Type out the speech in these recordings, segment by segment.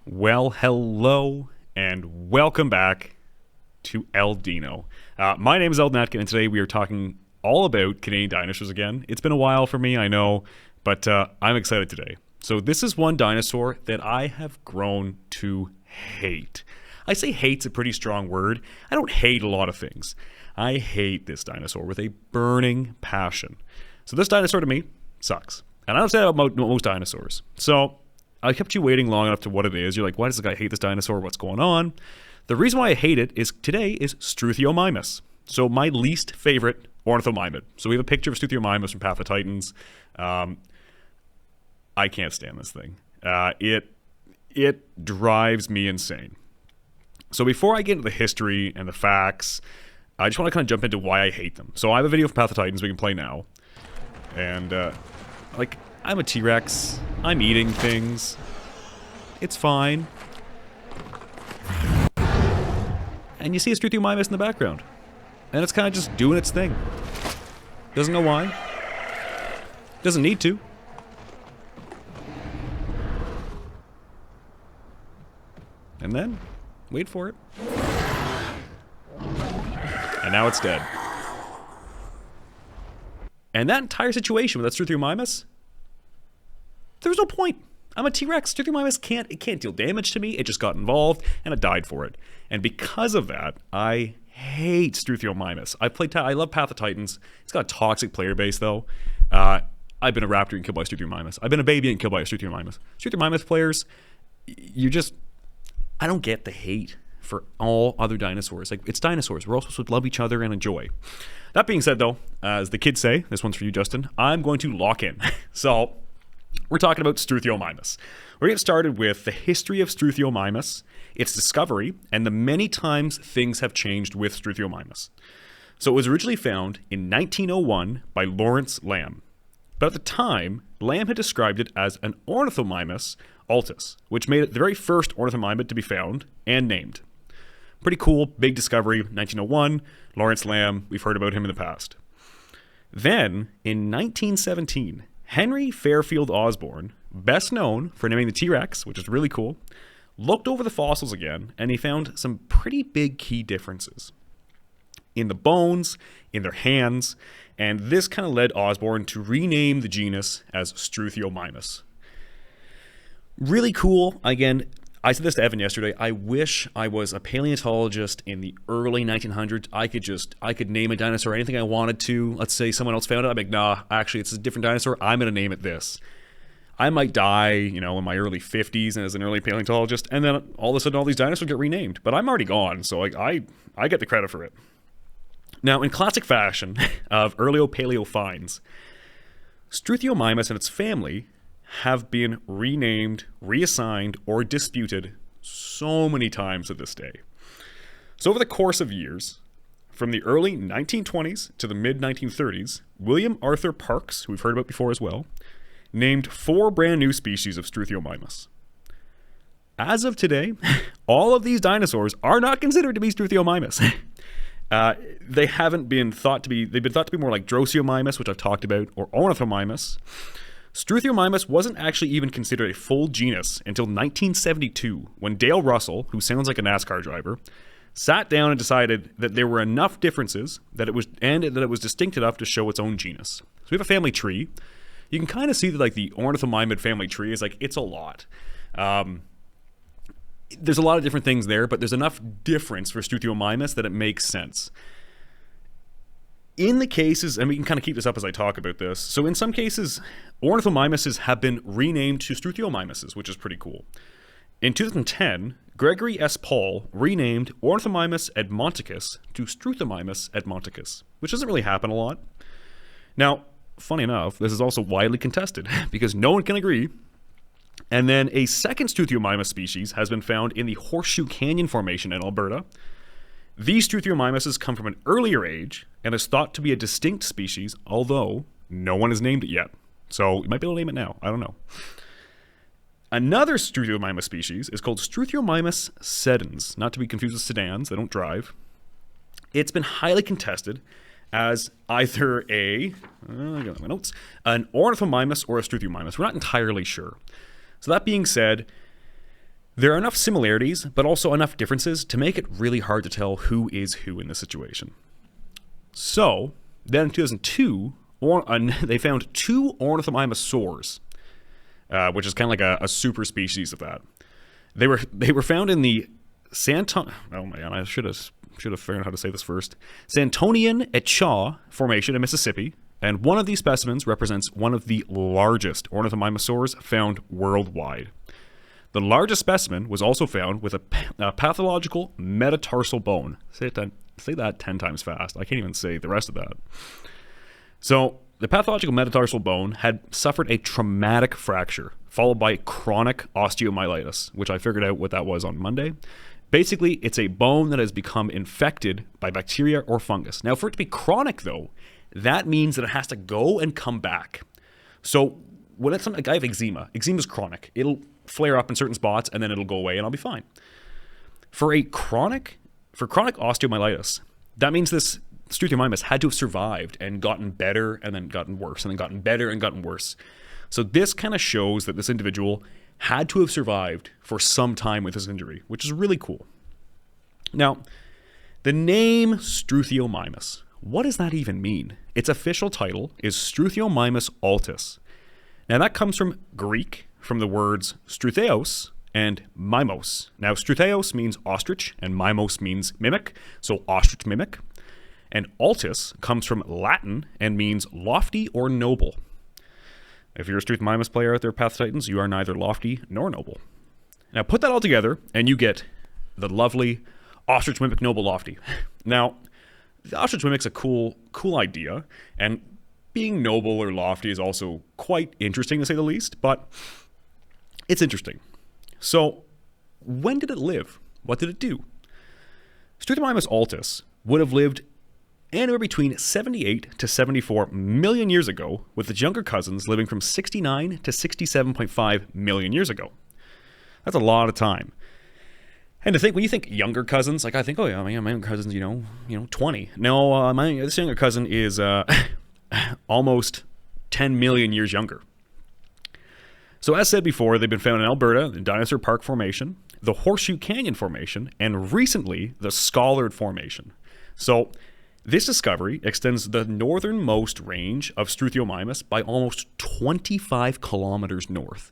Well, hello and welcome back to Eldino. My name is Eldin, and today we are talking all about Canadian dinosaurs again. It's been a while for me, I know, but I'm excited today. So this is one dinosaur that I have grown to hate. I say hate's a pretty strong word. I don't hate a lot of things. I hate this dinosaur with a burning passion. So this dinosaur to me sucks. And I don't say that about most dinosaurs. So I kept you waiting long enough to what it is. You're like, why does this guy hate this dinosaur? What's going on? The reason why I hate it is today is Struthiomimus. So my least favorite ornithomimid. So we have a picture of Struthiomimus from Path of Titans. I can't stand this thing. It drives me insane. So before I get into the history and the facts, I just want to kind of jump into why I hate them. So I have a video from Path of Titans we can play now. And, I'm a T-Rex. I'm eating things. It's fine. And you see a Struthiomimus in the background. And it's kind of just doing its thing. Doesn't know why. Doesn't need to. And then, wait for it. And now it's dead. And that entire situation with that Struthiomimus, there's no point. I'm a T-Rex. Struthiomimus can't deal damage to me. It just got involved, and it died for it. And because of that, I hate Struthiomimus. I love Path of Titans. It's got a toxic player base, though. I've been a raptor and killed by a Struthiomimus. I've been a baby and killed by a Struthiomimus. Struthiomimus players, I don't get the hate for all other dinosaurs. Like, it's dinosaurs. We're all supposed to love each other and enjoy. That being said, though, as the kids say, this one's for you, Justin, I'm going to lock in. So, we're talking about Struthiomimus. We're going to get started with the history of Struthiomimus, its discovery, and the many times things have changed with Struthiomimus. So, it was originally found in 1901 by Lawrence Lamb. But at the time, Lamb had described it as an Ornithomimus altus, which made it the very first ornithomimid to be found and named. Pretty cool, big discovery, 1901, Lawrence Lamb, we've heard about him in the past. Then, in 1917, Henry Fairfield Osborn, best known for naming the T-Rex, which is really cool, looked over the fossils again, and he found some pretty big key differences in the bones, in their hands, and this kind of led Osborn to rename the genus as Struthiomimus. Really cool. Again, I said this to Evan yesterday. I wish I was a paleontologist in the early 1900s. I could name a dinosaur anything I wanted to. Let's say someone else found it. I'm like, nah, actually, it's a different dinosaur. I'm going to name it this. I might die, in my early 50s and as an early paleontologist, and then all of a sudden all these dinosaurs get renamed. But I'm already gone, so I get the credit for it. Now, in classic fashion of early-paleo finds, Struthiomimus and its family have been renamed, reassigned, or disputed so many times to this day. So over the course of years, from the early 1920s to the mid-1930s, William Arthur Parks, who we've heard about before as well, named 4 brand new species of Struthiomimus. As of today, all of these dinosaurs are not considered to be Struthiomimus. They've been thought to be more like Drossiomimus, which I've talked about, or Ornithomimus. Struthiomimus wasn't actually even considered a full genus until 1972, when Dale Russell, who sounds like a NASCAR driver, sat down and decided that there were enough differences that it was distinct enough to show its own genus. So we have a family tree. You can kind of see that the ornithomimid family tree is it's a lot. There's a lot of different things there, but there's enough difference for Struthiomimus that it makes sense. In the cases, and we can kind of keep this up as I talk about this, so in some cases, ornithomimuses have been renamed to Struthiomimuses, which is pretty cool. In 2010, Gregory S. Paul renamed Ornithomimus edmonticus to Struthiomimus edmonticus, which doesn't really happen a lot. Now, funny enough, this is also widely contested, because no one can agree. And then a second Struthiomimus species has been found in the Horseshoe Canyon Formation in Alberta. These Struthiomimuses come from an earlier age and is thought to be a distinct species, although no one has named it yet. So you might be able to name it now. I don't know. Another Struthiomimus species is called Struthiomimus sedans, not to be confused with sedans. They don't drive. It's been highly contested as either I got my notes, an Ornithomimus or a Struthiomimus. We're not entirely sure. So that being said, There are enough similarities, but also enough differences to make it really hard to tell who is who in this situation. So, then in 2002, they found 2 ornithomimosaurs, which is kind of like a super species of that. They were found in the oh my god, I should have figured out how to say this first. Santonian Echaw Formation in Mississippi, and one of these specimens represents one of the largest ornithomimosaurs found worldwide. The largest specimen was also found with a pathological metatarsal bone. Say that 10 times fast. I can't even say the rest of that. So, the pathological metatarsal bone had suffered a traumatic fracture, followed by chronic osteomyelitis, which I figured out what that was on Monday. Basically, it's a bone that has become infected by bacteria or fungus. Now, for it to be chronic, though, that means that it has to go and come back. So, when it's like I have eczema is chronic. It'll flare up in certain spots, and then it'll go away, and I'll be fine. For chronic osteomyelitis, that means this Struthiomimus had to have survived and gotten better and then gotten worse and then gotten better and gotten worse. So this kind of shows that this individual had to have survived for some time with this injury, which is really cool. Now, the name Struthiomimus, what does that even mean? Its official title is Struthiomimus altus. Now that comes from Greek, from the words strutheos and mimos. Now strutheos means ostrich and mimos means mimic, so ostrich mimic. And altus comes from Latin and means lofty or noble. If you're a Struthiomimus player out there, Path Titans, you are neither lofty nor noble. Now put that all together and you get the lovely ostrich mimic noble lofty. Now, the ostrich mimic's a cool idea, and being noble or lofty is also quite interesting to say the least, but it's interesting. So, when did it live? What did it do? Struthiomimus altus would have lived anywhere between 78 to 74 million years ago, with its younger cousins living from 69 to 67.5 million years ago. That's a lot of time. And to think, when you think younger cousins, like I think, oh yeah, my younger cousin's, 20. No, this younger cousin is almost 10 million years younger. So as said before, they've been found in Alberta, the Dinosaur Park Formation, the Horseshoe Canyon Formation, and recently the Scholard Formation. So this discovery extends the northernmost range of Struthiomimus by almost 25 kilometers north.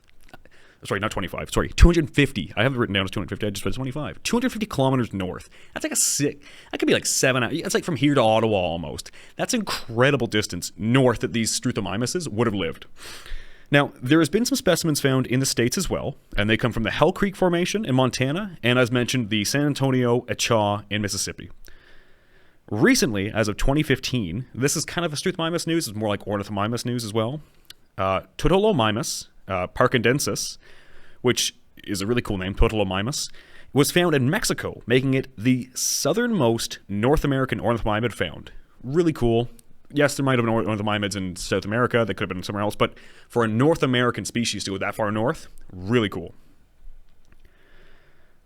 Sorry, not 25. Sorry, 250. I have it written down as 250. I just read 25. 250 kilometers north. That's like that could be like 7 hours. It's like from here to Ottawa almost. That's incredible distance north that these Struthiomimuses would have lived. Now, there has been some specimens found in the States as well, and they come from the Hell Creek Formation in Montana, and as mentioned, the San Antonio Echaw in Mississippi. Recently, as of 2015, this is kind of a Struthiomimus news, it's more like Ornithomimus news as well. Totolomimus parkendensis, which is a really cool name, Totolomimus, was found in Mexico, making it the southernmost North American ornithomimid found. Really cool. Yes, there might have been ornithomimids in South America, they could have been somewhere else, but for a North American species to go that far north, really cool.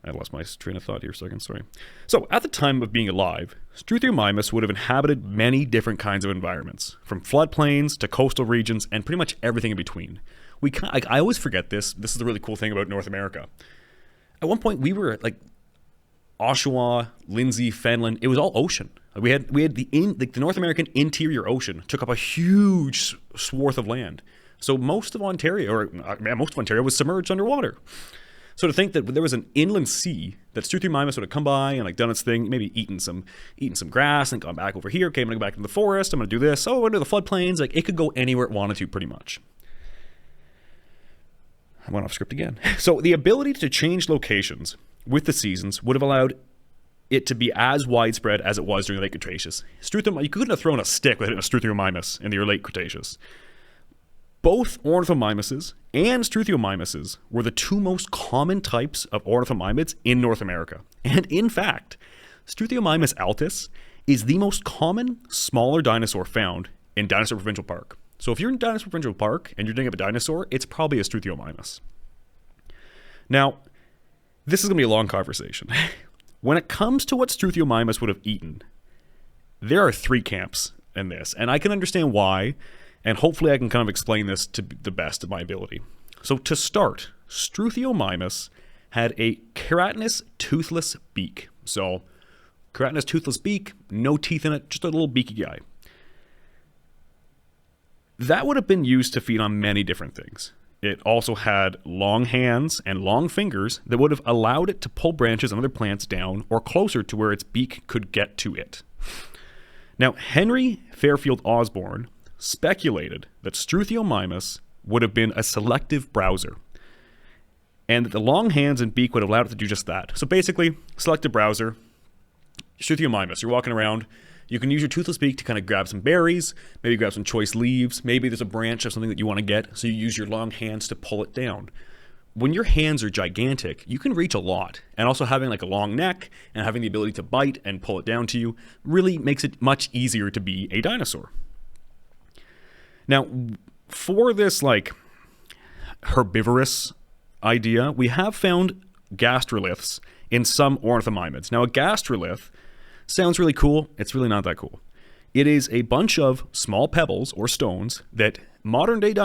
I lost my train of thought here a second, sorry. So, at the time of being alive, Struthiomimus would have inhabited many different kinds of environments, from floodplains to coastal regions and pretty much everything in between. I always forget this. This is the really cool thing about North America. At one point, we were like Oshawa, Lindsay, Fenland. It was all ocean. We had the North American interior ocean took up a huge swath of land. So most of Ontario was submerged underwater. So to think that there was an inland sea that Struthiomimus would have come by and like done its thing, maybe eaten some grass and gone back over here. Okay, I'm gonna go back into the forest. I'm gonna do this. Oh, into the floodplains. Like it could go anywhere it wanted to, pretty much. I went off script again. So the ability to change locations with the seasons would have allowed it to be as widespread as it was during the late Cretaceous. You couldn't have thrown a stick with a Struthiomimus in the late Cretaceous. Both ornithomimuses and Struthiomimuses were the two most common types of ornithomimids in North America. And in fact, Struthiomimus altus is the most common smaller dinosaur found in Dinosaur Provincial Park. So if you're in Dinosaur Provincial Park and you're digging up a dinosaur, it's probably a Struthiomimus. Now, this is going to be a long conversation. When it comes to what Struthiomimus would have eaten, there are 3 camps in this, and I can understand why, and hopefully I can kind of explain this to the best of my ability. So to start, Struthiomimus had a keratinous toothless beak. So, keratinous toothless beak, no teeth in it, just a little beaky guy. That would have been used to feed on many different things. It also had long hands and long fingers that would have allowed it to pull branches and other plants down or closer to where its beak could get to it. Now, Henry Fairfield Osborn speculated that Struthiomimus would have been a selective browser, and that the long hands and beak would have allowed it to do just that. So basically, selective browser, Struthiomimus, you're walking around, you can use your toothless beak to kind of grab some berries, maybe grab some choice leaves, maybe there's a branch of something that you want to get, so you use your long hands to pull it down. When your hands are gigantic, you can reach a lot, and also having like a long neck and having the ability to bite and pull it down to you really makes it much easier to be a dinosaur. Now, for this like herbivorous idea, we have found gastroliths in some ornithomimids. Now, a gastrolith sounds really cool. It's really not that cool. It is a bunch of small pebbles or stones that modern day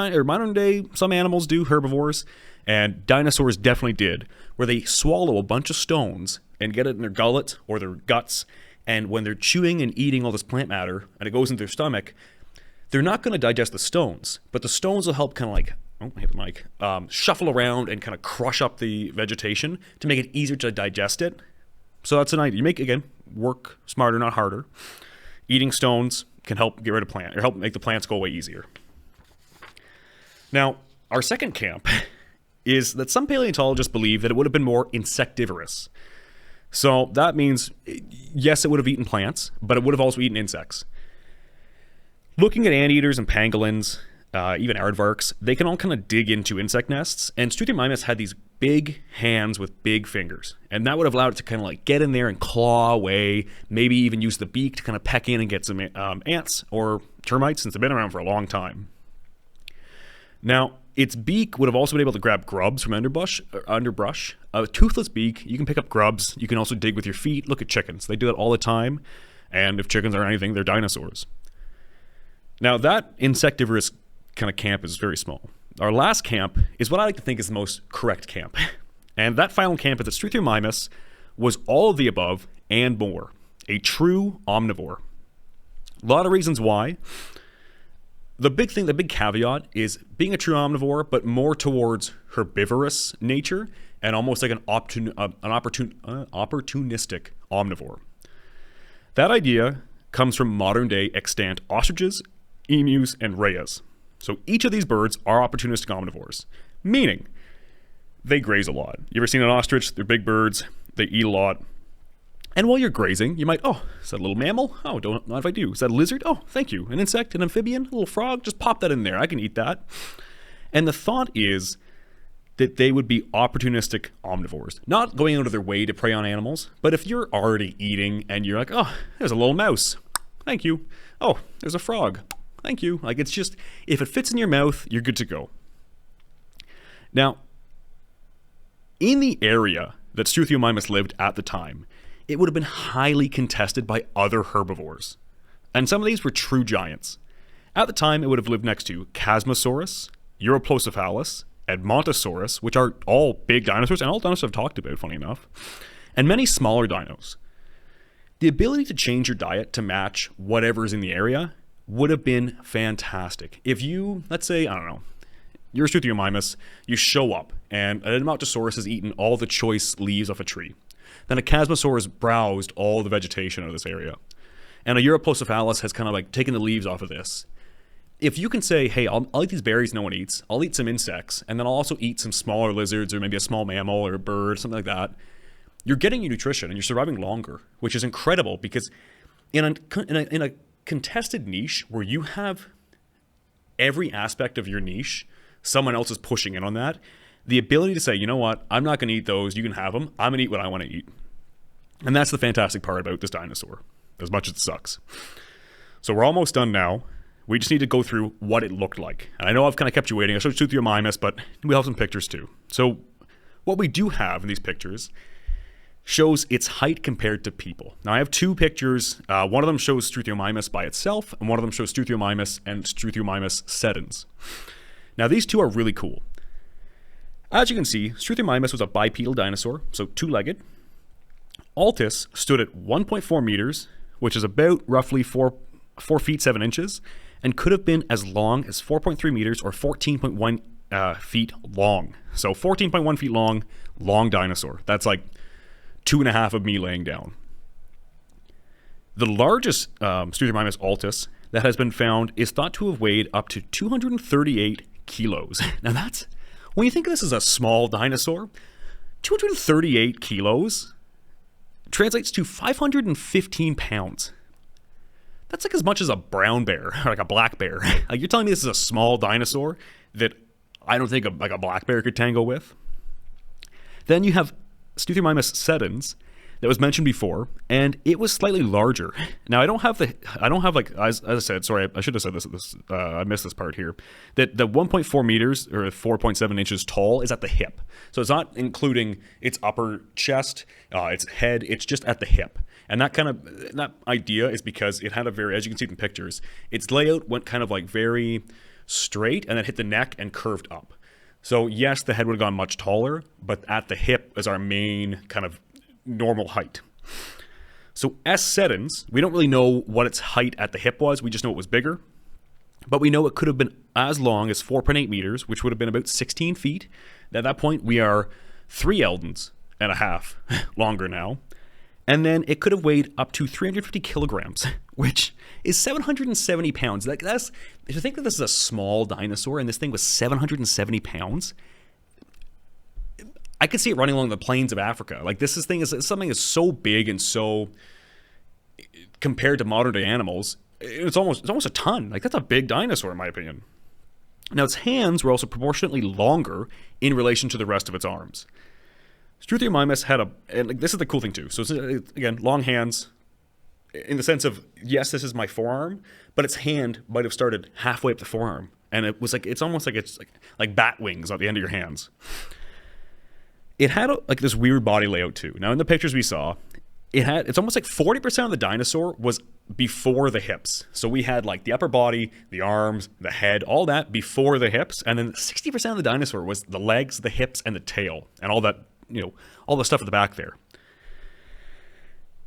some animals do, herbivores, and dinosaurs definitely did, where they swallow a bunch of stones and get it in their gullet or their guts, and when they're chewing and eating all this plant matter and it goes into their stomach, they're not going to digest the stones, but the stones will help kind of like, oh, I hit the mic, shuffle around and kind of crush up the vegetation to make it easier to digest it. So that's an idea. You make, again, work smarter, not harder. Eating stones can help get rid of plants, or help make the plants go away easier. Now, our second camp is that some paleontologists believe that it would have been more insectivorous. So that means, yes, it would have eaten plants, but it would have also eaten insects. Looking at anteaters and pangolins, even aardvarks, they can all kind of dig into insect nests, and Struthiomimus had these big hands with big fingers, and that would have allowed it to kind of like get in there and claw away, maybe even use the beak to kind of peck in and get some ants or termites, since they've been around for a long time. Now, its beak would have also been able to grab grubs from underbrush. A toothless beak, you can pick up grubs. You can also dig with your feet. Look at chickens. They do that all the time, and if chickens are anything, they're dinosaurs. Now, that insectivorous kind of camp is very small. Our last camp is what I like to think is the most correct camp. And that final camp is that Struthiomimus was all of the above and more. A true omnivore. A lot of reasons why. The big caveat is being a true omnivore, but more towards herbivorous nature and almost like an opportunistic omnivore. That idea comes from modern day extant ostriches, emus, and rheas. So each of these birds are opportunistic omnivores, meaning they graze a lot. You ever seen an ostrich? They're big birds. They eat a lot. And while you're grazing, you might, oh, is that a little mammal? Oh, don't mind if I do. Is that a lizard? Oh, thank you. An insect, an amphibian, a little frog? Just pop that in there. I can eat that. And the thought is that they would be opportunistic omnivores, not going out of their way to prey on animals. But if you're already eating and you're like, oh, there's a little mouse. Thank you. Oh, there's a frog. Thank you. Like, it's just, if it fits in your mouth, you're good to go. Now, in the area that Struthiomimus lived at the time, it would have been highly contested by other herbivores. And some of these were true giants. At the time, it would have lived next to Chasmosaurus, Europlocephalus, Edmontosaurus, which are all big dinosaurs, and all dinosaurs I've talked about, funny enough, and many smaller dinos. The ability to change your diet to match whatever's in the area would have been fantastic. If you, let's say, I don't know, you're a Struthiomimus, you show up, and an Edmontosaurus has eaten all the choice leaves off a tree. Then a Chasmosaurus browsed all the vegetation of this area. And a Europlocephalus has kind of like taken the leaves off of this. If you can say, hey, I'll eat these berries no one eats, I'll eat some insects, and then I'll also eat some smaller lizards or maybe a small mammal or a bird, something like that, you're getting your nutrition and you're surviving longer, which is incredible because in a contested niche where you have every aspect of your niche, someone else is pushing in on that, the ability to say, you know what, I'm not going to eat those, you can have them, I'm going to eat what I want to eat. And that's the fantastic part about this dinosaur, as much as it sucks. So we're almost done now. We just need to go through what it looked like. And I know I've kind of kept you waiting. I showed Struthiomimus, but we have some pictures too. So what we do have in these pictures shows its height compared to people. Now I have two pictures. One of them shows Struthiomimus by itself, and one of them shows Struthiomimus and Struthiomimus sedens. Now these two are really cool. As you can see, Struthiomimus was a bipedal dinosaur, so two-legged. Altus stood at 1.4 meters, which is about roughly 4 feet 7 inches, and could have been as long as 4.3 meters or 14.1 feet long. So 14.1 feet long dinosaur. That's like 2.5 of me laying down. The largest Struthiomimus altus that has been found is thought to have weighed up to 238 kilos. Now that's, when you think of this as a small dinosaur, 238 kilos translates to 515 pounds. That's like as much as a brown bear, or like a black bear. Like, you're telling me this is a small dinosaur that I don't think like a black bear could tangle with? Then you have Struthiomimus sedens that was mentioned before, and it was slightly larger. Now I don't have like, as I said, sorry, I should have said this. I missed this part here. That the 1.4 meters or 4.7 inches tall is at the hip, so it's not including its upper chest, its head. It's just at the hip, and that idea is because it had a very, as you can see in pictures, its layout went kind of like very straight and then hit the neck and curved up. So yes, the head would have gone much taller, but at the hip is our main kind of normal height. So S sedens, we don't really know what its height at the hip was. We just know it was bigger. But we know it could have been as long as 4.8 meters, which would have been about 16 feet. At that point, we are 3 Eldins and a half longer now. And then it could have weighed up to 350 kilograms, which is 770 pounds. Like, that's, if you think that this is a small dinosaur and this thing was 770 pounds, I could see it running along the plains of Africa. Like, thing is something that's so big and so, compared to modern day animals, it's almost a ton. Like, that's a big dinosaur in my opinion. Now, its hands were also proportionately longer in relation to the rest of its arms. Struthiomimus had and like, this is the cool thing too. So it's, again, long hands in the sense of, yes, this is my forearm, but its hand might have started halfway up the forearm. And it was like, it's almost like it's like bat wings at the end of your hands. It had like this weird body layout too. Now in the pictures we saw, it's almost like 40% of the dinosaur was before the hips. So we had like the upper body, the arms, the head, all that before the hips. And then 60% of the dinosaur was the legs, the hips, and the tail, and all that, all the stuff at the back there.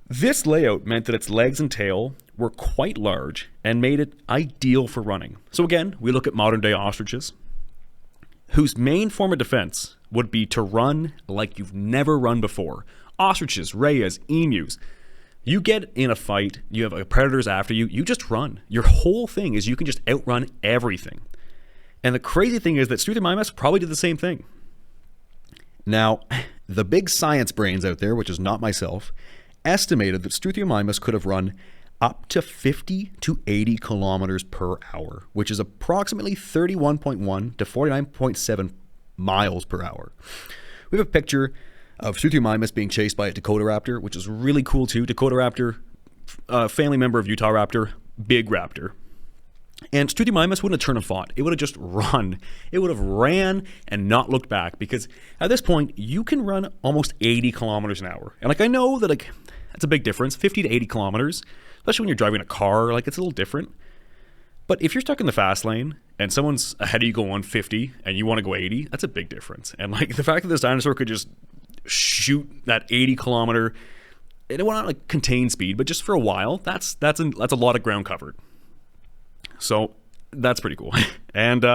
This layout meant that its legs and tail were quite large and made it ideal for running. So again, we look at modern day ostriches, whose main form of defense would be to run like you've never run before. Ostriches, rheas, emus. You get in a fight, you have predators after you, you just run. Your whole thing is you can just outrun everything. And the crazy thing is that Struthiomimus probably did the same thing. Now, the big science brains out there, which is not myself, estimated that Struthiomimus could have run up to 50 to 80 kilometers per hour, which is approximately 31.1 to 49.7 miles per hour. We have a picture of Struthiomimus being chased by a Dakota raptor, which is really cool too. Dakota raptor, family member of Utah raptor, big raptor. And Struthiomimus wouldn't have turned and fought. It would have just run. It would have ran and not looked back, because at this point, you can run almost 80 kilometers an hour. And like, I know that like that's a big difference, 50 to 80 kilometers, especially when you're driving a car, like it's a little different. But if you're stuck in the fast lane and someone's ahead of you going 50 and you want to go 80, that's a big difference. And like the fact that this dinosaur could just shoot that 80 kilometer, it will not like contain speed, but just for a while, that's a lot of ground covered. So that's pretty cool. And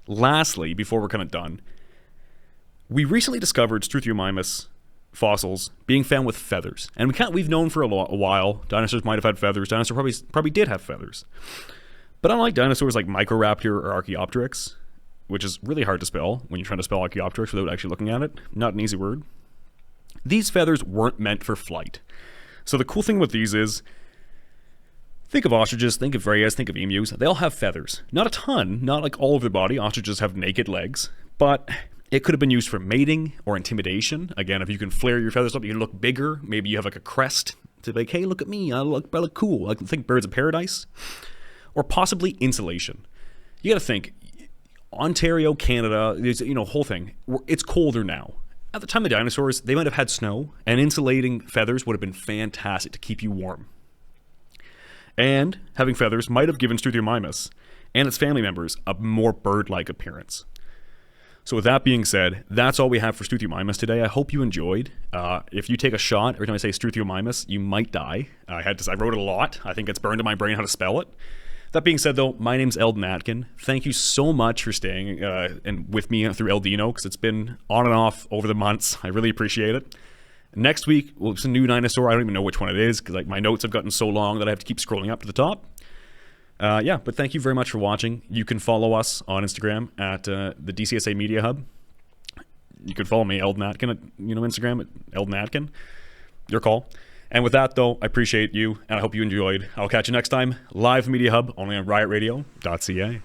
lastly, before we're kind of done, we recently discovered Struthiomimus fossils being found with feathers. And we've known for a while dinosaurs might have had feathers. Dinosaurs probably did have feathers. But unlike dinosaurs like Microraptor or Archaeopteryx, which is really hard to spell when you're trying to spell Archaeopteryx without actually looking at it, not an easy word, these feathers weren't meant for flight. So the cool thing with these is, think of ostriches, think of rheas, think of emus. They all have feathers. Not a ton, not like all over their body. Ostriches have naked legs, but it could have been used for mating or intimidation. Again, if you can flare your feathers up, you can look bigger. Maybe you have like a crest to be like, hey, look at me, I look cool. Like, think birds of paradise. Or possibly insulation. You got to think, Ontario, Canada, whole thing. It's colder now. At the time of the dinosaurs, they might have had snow, and insulating feathers would have been fantastic to keep you warm. And having feathers might have given Struthiomimus and its family members a more bird-like appearance. So with that being said, that's all we have for Struthiomimus today. I hope you enjoyed. If you take a shot every time I say Struthiomimus, you might die. I wrote it a lot. I think it's burned in my brain how to spell it. That being said, though, my name's Eldin. Thank you so much for staying and with me through Eldino, because it's been on and off over the months. I really appreciate it. Next week, it's a new dinosaur. I don't even know which one it is, because my notes have gotten so long that I have to keep scrolling up to the top. But thank you very much for watching. You can follow us on Instagram at the DCSA Media Hub. You can follow me, Eldin at Instagram at Eldin. Your call. And with that, though, I appreciate you, and I hope you enjoyed. I'll catch you next time, live from Media Hub, only on riotradio.ca.